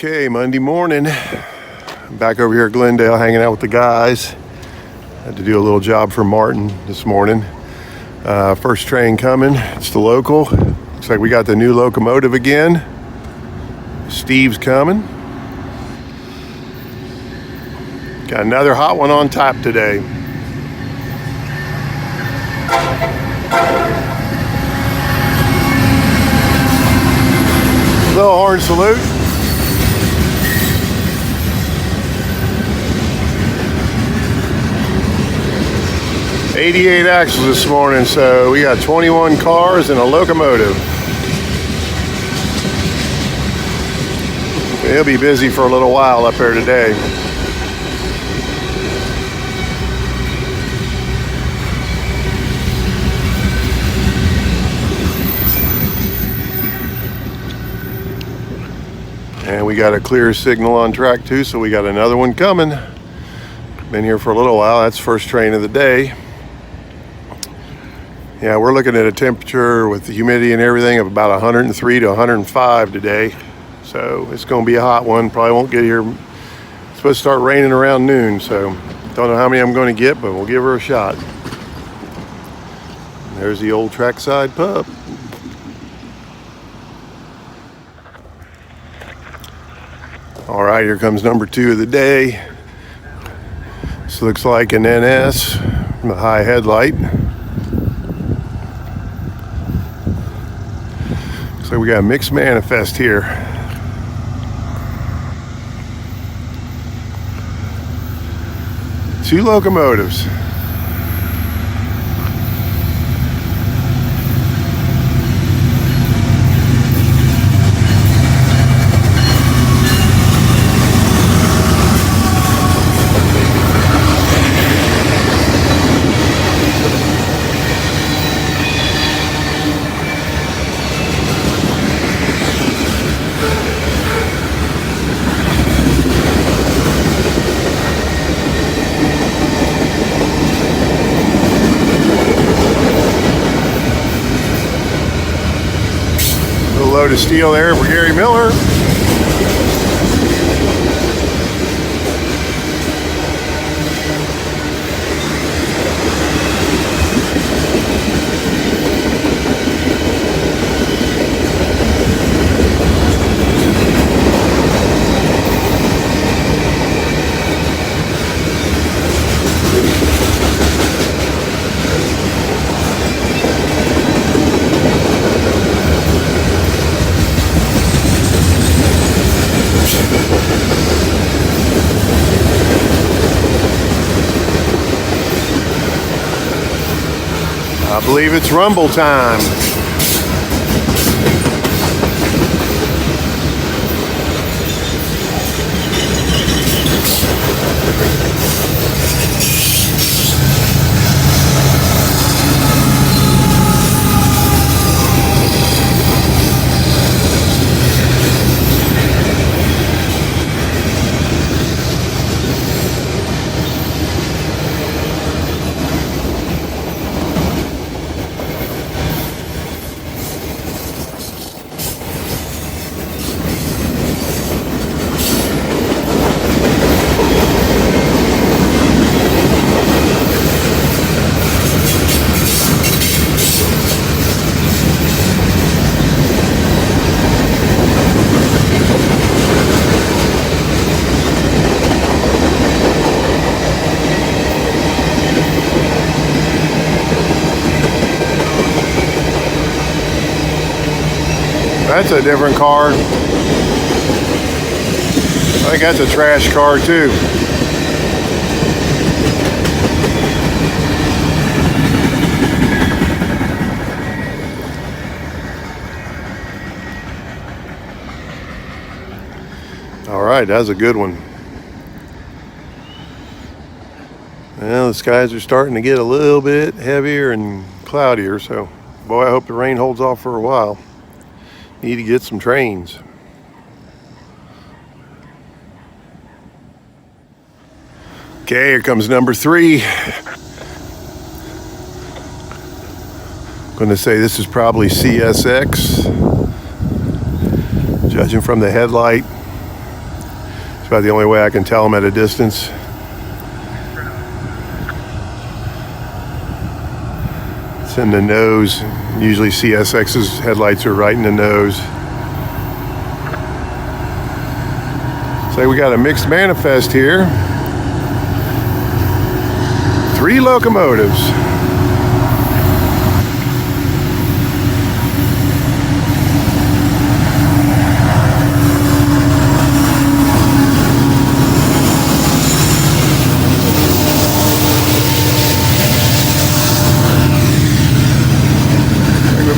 Okay, Monday morning. I'm back over here at Glendale hanging out with the guys. Had to do a little job for Martin this morning. First train coming. It's the local. Looks like we got the new locomotive again. Steve's coming. Got another hot one on tap today. Little horn salute. "88 axles this morning, so we got 21 cars and a locomotive. He'll be busy for a little while up there today. And we got a clear signal on track 2, so we got another one coming. Been here for a little while. That's first train of the day. Yeah, we're looking at a temperature with the humidity and everything of about 103 to 105 today. So it's going to be a hot one. Probably won't get here. It's supposed to start raining around noon, so don't know how many I'm going to get, but we'll give her a shot. There's the old Trackside pub. All right, here comes number 2 of the day. This looks like an NS, the high headlight. Looks like we got a mixed manifest here. Two locomotives. Load of steel there for Gary Miller. I believe it's rumble time. That's a different car. I think that's a trash car too. All right, that's a good one. Well, the skies are starting to get a little bit heavier and cloudier, so boy, I hope the rain holds off for a while. Need to get some trains. Okay, here comes number 3. I'm going to say this is probably CSX. Judging from the headlight, about the only way I can tell them at a distance. It's in the nose. Usually CSX's headlights are right in the nose. So we got a mixed manifest here. 3 locomotives.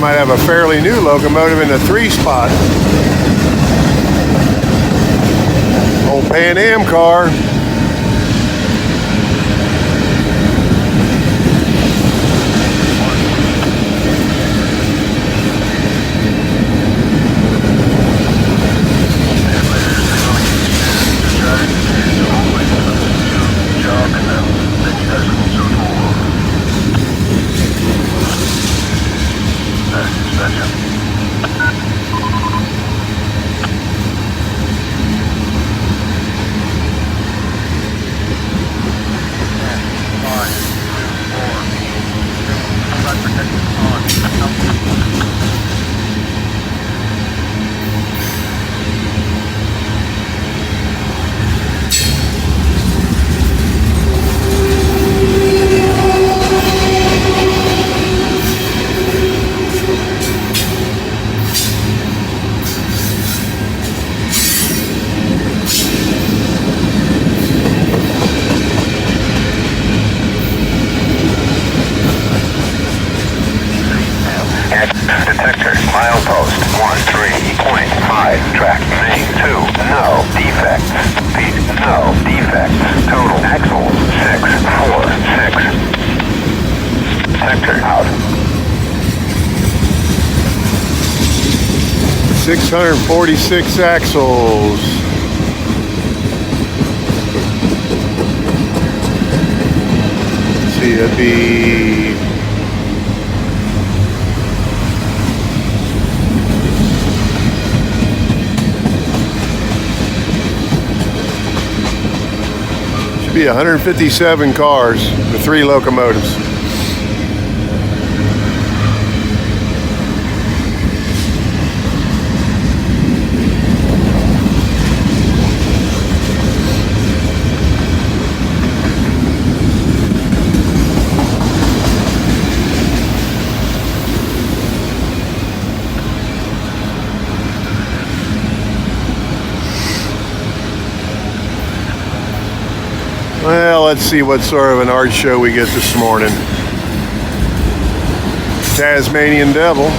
Might have a fairly new locomotive in the 3 spot. Old Pan Am car. Detector, milepost 13.5, track main 2, no defects. Repeat, no defects. Total axles 646. Detector out. 646 axles. Let's see, that'd be should be 157 cars with 3 locomotives. Well, let's see what sort of an art show we get this morning. Tasmanian Devil.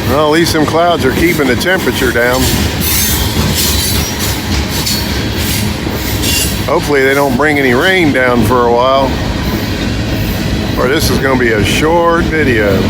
Well, at least some clouds are keeping the temperature down. Hopefully they don't bring any rain down for a while, or this is going to be a short video.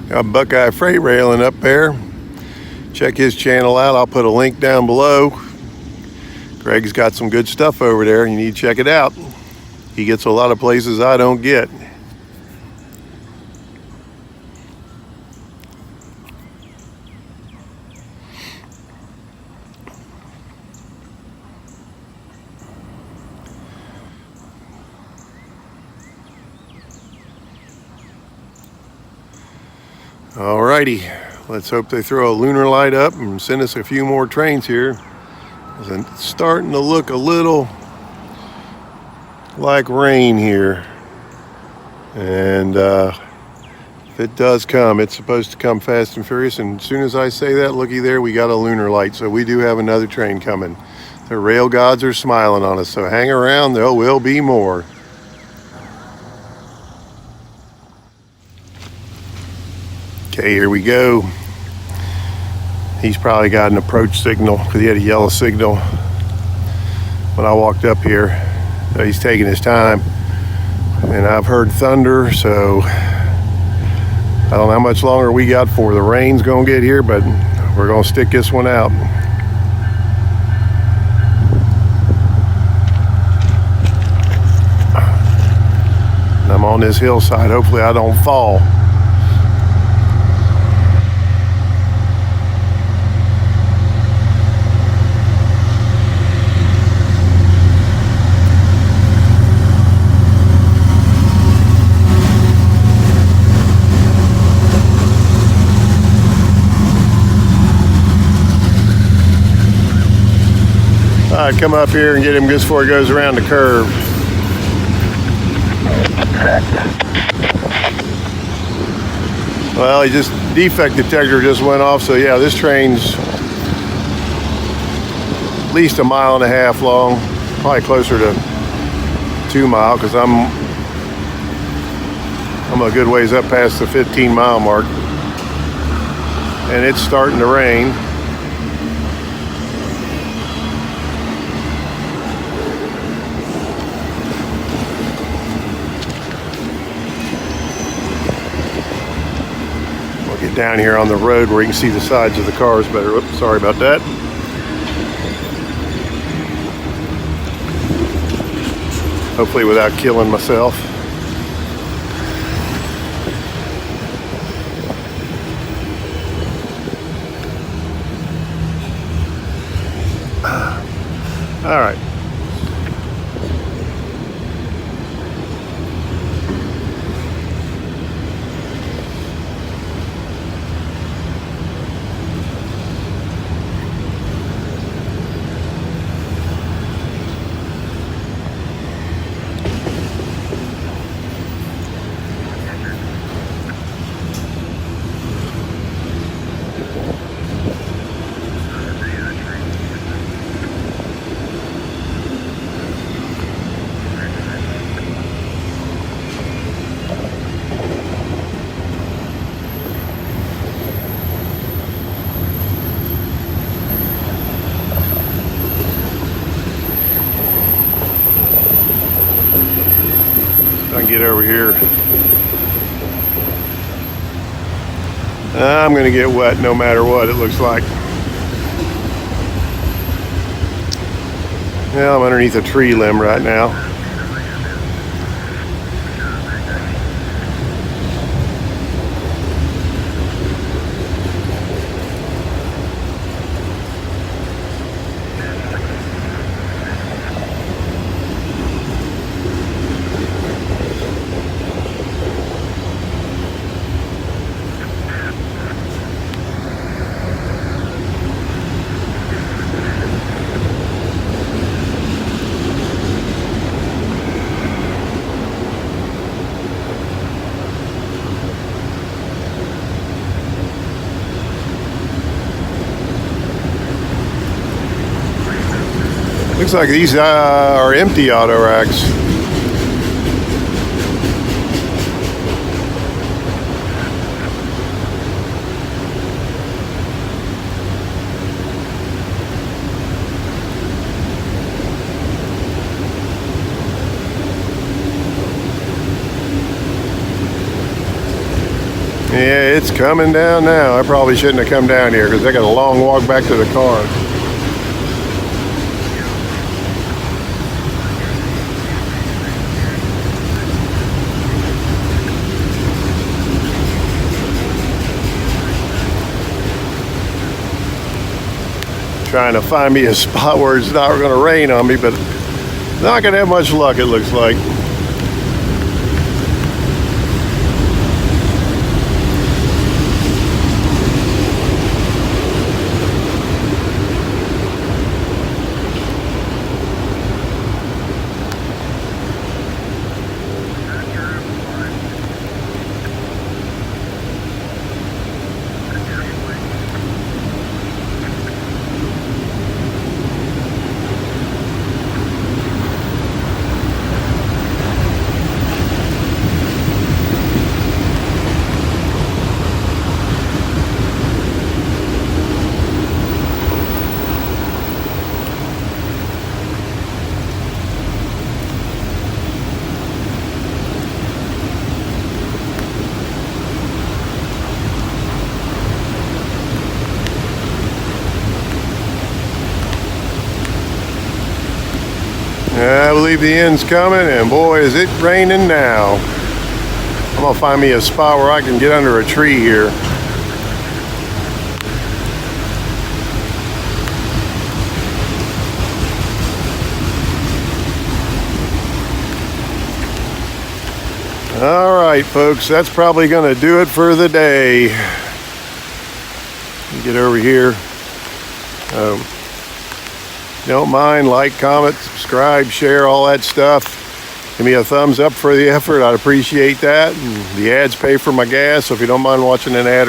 Got Buckeye Freight Railin up there. Check his channel out. I'll put a link down below. Greg's got some good stuff over there. You need to check it out. He gets a lot of places I don't get. Alrighty, let's hope they throw a lunar light up and send us a few more trains here. It's starting to look a little like rain here. And if it does come, it's supposed to come fast and furious. And as soon as I say that, looky there, we got a lunar light. So we do have another train coming. The rail gods are smiling on us. So hang around, there will be more. Okay, here we go. He's probably got an approach signal because he had a yellow signal when I walked up here. So he's taking his time. And I've heard thunder, so I don't know how much longer we got for the rain's gonna get here, but we're gonna stick this one out. And I'm on this hillside. Hopefully I don't fall. I'd come up here and get him just before he goes around the curve. Well, defect detector just went off, so yeah, this train's at least 1.5 miles long, probably closer to 2 miles, because I'm a good ways up past the 15-mile mark, and it's starting to rain. Down here on the road where you can see the sides of the cars better. Oops, sorry about that. Hopefully without killing myself. All right. I can get over here. I'm going to get wet no matter what, it looks like. Yeah, I'm underneath a tree limb right now. Looks like these are empty auto racks. Yeah, it's coming down now. I probably shouldn't have come down here because I got a long walk back to the car. Trying to find me a spot where it's not going to rain on me, but not going to have much luck, it looks like. I believe the end's coming, and boy, is it raining now. I'm gonna find me a spot where I can get under a tree here. All right, folks, that's probably gonna do it for the day. Get over here. Don't mind, like, comment, subscribe, share, all that stuff. Give me a thumbs up for the effort. I'd appreciate that. And the ads pay for my gas, so if you don't mind watching an ad,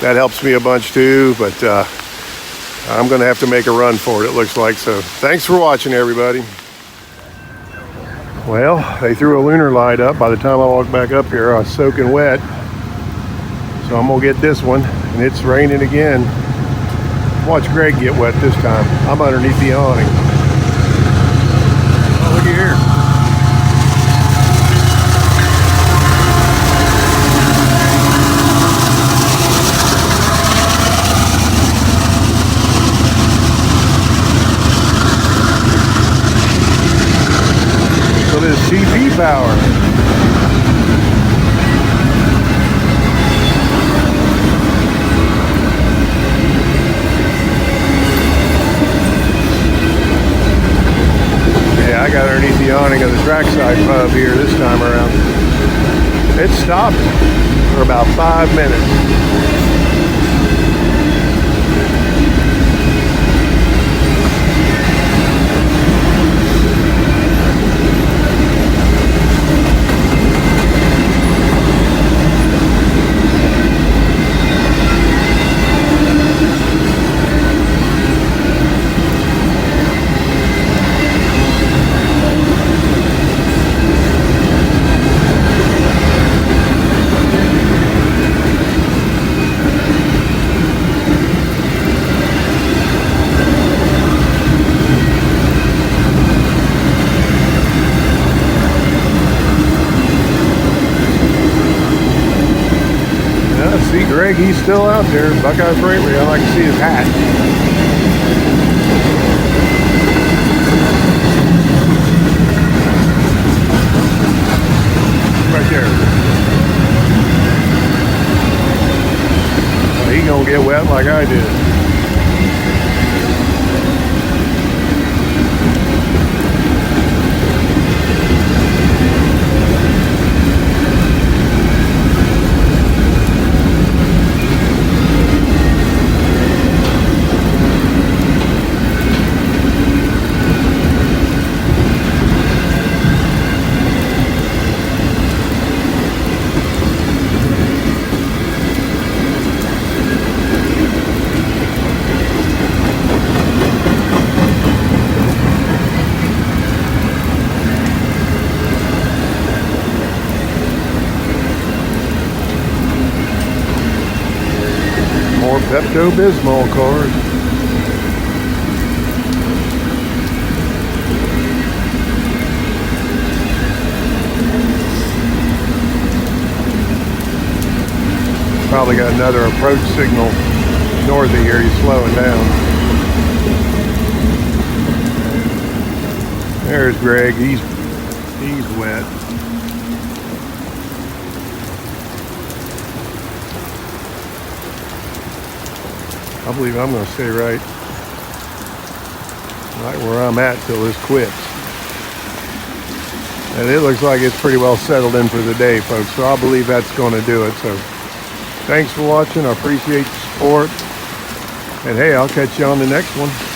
that helps me a bunch too. But I'm going to have to make a run for it, it looks like. So thanks for watching, everybody. Well, they threw a lunar light up. By the time I walked back up here, I was soaking wet. So I'm going to get this one, and it's raining again. Watch Greg get wet this time. I'm underneath the awning. Oh, look at here. So this CP power. I got underneath the awning of the Trackside pub here this time around. It stopped for about 5 minutes. See Greg, he's still out there. Buckeye Freight Railin. I can see his hat. Right there. Well, he gonna get wet like I did. More Pepto-Bismol cars. probably got another approach signal north of here. He's slowing down. There's Greg. He's wet. I believe I'm going to stay right where I'm at till this quits. And it looks like it's pretty well settled in for the day, folks. So I believe that's going to do it. So thanks for watching. I appreciate the support. And hey, I'll catch you on the next one.